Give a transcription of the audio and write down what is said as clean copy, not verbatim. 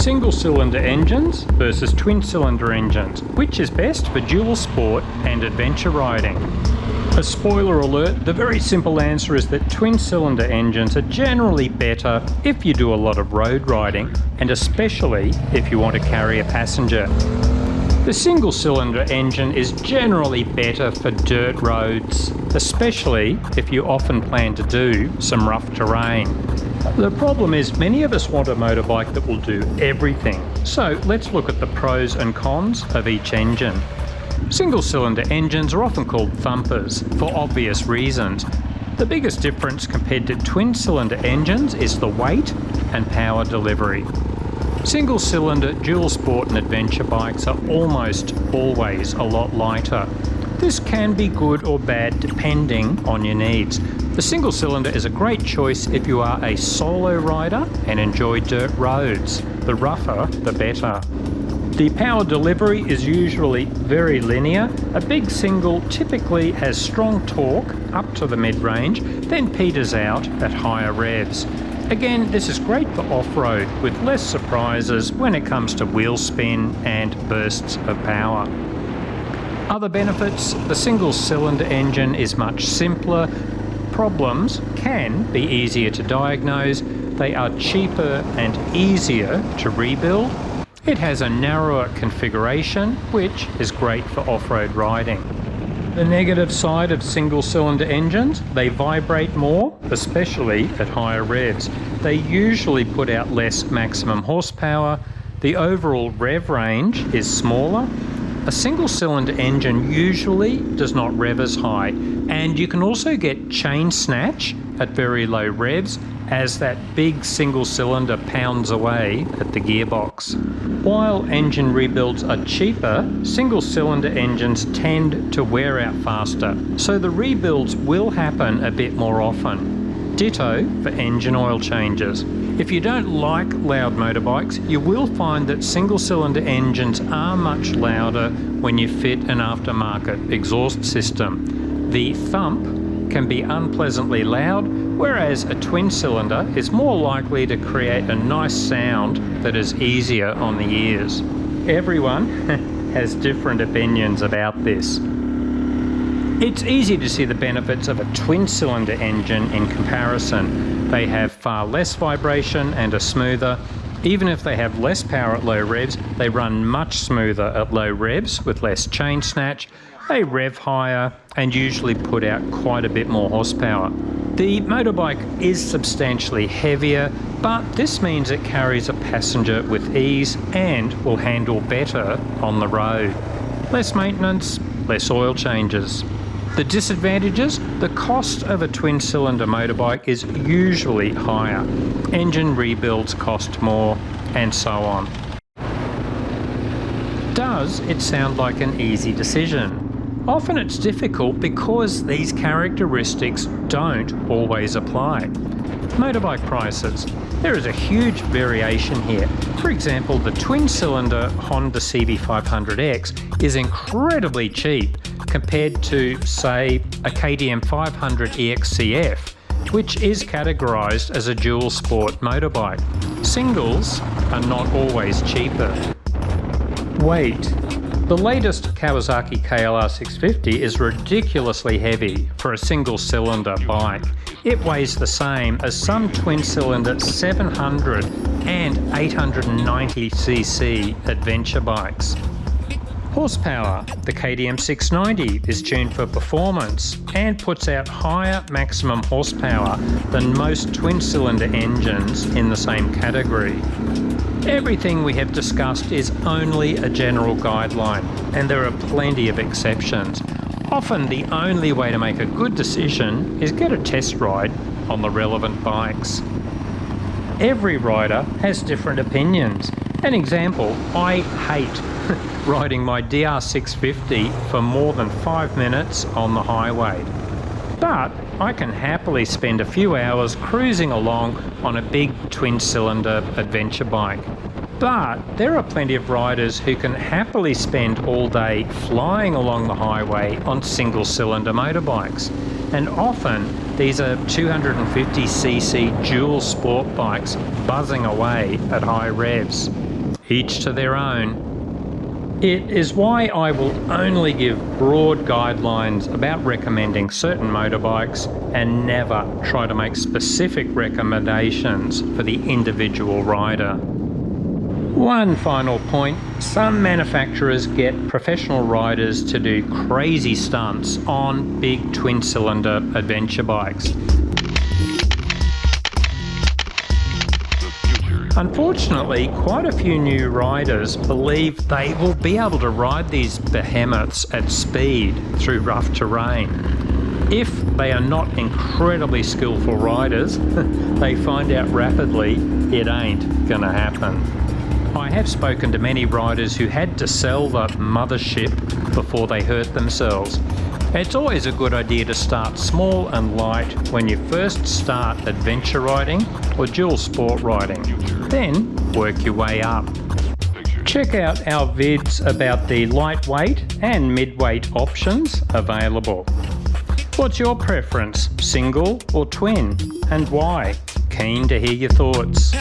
Single-cylinder engines versus twin-cylinder engines. Which is best for dual sport and adventure riding? A spoiler alert, the very simple answer is that twin-cylinder engines are generally better if you do a lot of road riding, and especially if you want to carry a passenger. The single-cylinder engine is generally better for dirt roads, especially if you often plan to do some rough terrain. The problem is many of us want a motorbike that will do everything. So let's look at the pros and cons of each engine. Single-cylinder engines are often called thumpers for obvious reasons. The biggest difference compared to twin-cylinder engines is the weight and power delivery. Single-cylinder, dual sport and adventure bikes are almost always a lot lighter. This can be good or bad depending on your needs. The single-cylinder is a great choice if you are a solo rider and enjoy dirt roads. The rougher, the better. The power delivery is usually very linear. A big single typically has strong torque up to the mid-range, then peters out at higher revs. Again, this is great for off-road with less surprises when it comes to wheel spin and bursts of power. Other benefits: the single-cylinder engine is much simpler. Problems can be easier to diagnose. They are cheaper and easier to rebuild. It has a narrower configuration, which is great for off-road riding. The negative side of single-cylinder engines: they vibrate more, especially at higher revs. They usually put out less maximum horsepower. The overall rev range is smaller. A single-cylinder engine usually does not rev as high, and you can also get chain snatch at very low revs as that big single cylinder pounds away at the gearbox. While engine rebuilds are cheaper, single cylinder engines tend to wear out faster, so the rebuilds will happen a bit more often. Ditto for engine oil changes. If you don't like loud motorbikes, you will find that single cylinder engines are much louder when you fit an aftermarket exhaust system. The thump can be unpleasantly loud, whereas a twin cylinder is more likely to create a nice sound that is easier on the ears. Everyone has different opinions about this. It's easy to see the benefits of a twin cylinder engine in comparison. They have far less vibration and are smoother. Even if they have less power at low revs, they run much smoother at low revs with less chain snatch. They rev higher and usually put out quite a bit more horsepower. The motorbike is substantially heavier, but this means it carries a passenger with ease and will handle better on the road. Less maintenance, less oil changes. The disadvantages: the cost of a twin-cylinder motorbike is usually higher. Engine rebuilds cost more, and so on. Does it sound like an easy decision? Often it's difficult because these characteristics don't always apply. Motorbike prices. There is a huge variation here. For example, the twin-cylinder Honda CB500X is incredibly cheap compared to, say, a KTM 500 EXCF, which is categorised as a dual sport motorbike. Singles are not always cheaper. Weight. The latest Kawasaki KLR 650 is ridiculously heavy for a single-cylinder bike. It weighs the same as some twin-cylinder 700 and 890cc adventure bikes. Horsepower. The KTM 690 is tuned for performance and puts out higher maximum horsepower than most twin-cylinder engines in the same category. Everything we have discussed is only a general guideline, and there are plenty of exceptions. Often the only way to make a good decision is get a test ride on the relevant bikes. Every rider has different opinions. An example: I hate riding my DR650 for more than 5 minutes on the highway. But I can happily spend a few hours cruising along on a big twin-cylinder adventure bike. But there are plenty of riders who can happily spend all day flying along the highway on single-cylinder motorbikes. And often these are 250cc dual sport bikes buzzing away at high revs. each to their own. It is why I will only give broad guidelines about recommending certain motorbikes and never try to make specific recommendations for the individual rider. One final point, some manufacturers get professional riders to do crazy stunts on big twin-cylinder adventure bikes. Unfortunately, quite a few new riders believe they will be able to ride these behemoths at speed through rough terrain. If they are not incredibly skillful riders, they find out rapidly it ain't gonna happen. I have spoken to many riders who had to sell the mothership before they hurt themselves. It's always a good idea to start small and light when you first start adventure riding or dual sport riding, then work your way up. Check out our vids about the lightweight and mid-weight options available. What's your preference, single or twin, and why? Keen to hear your thoughts.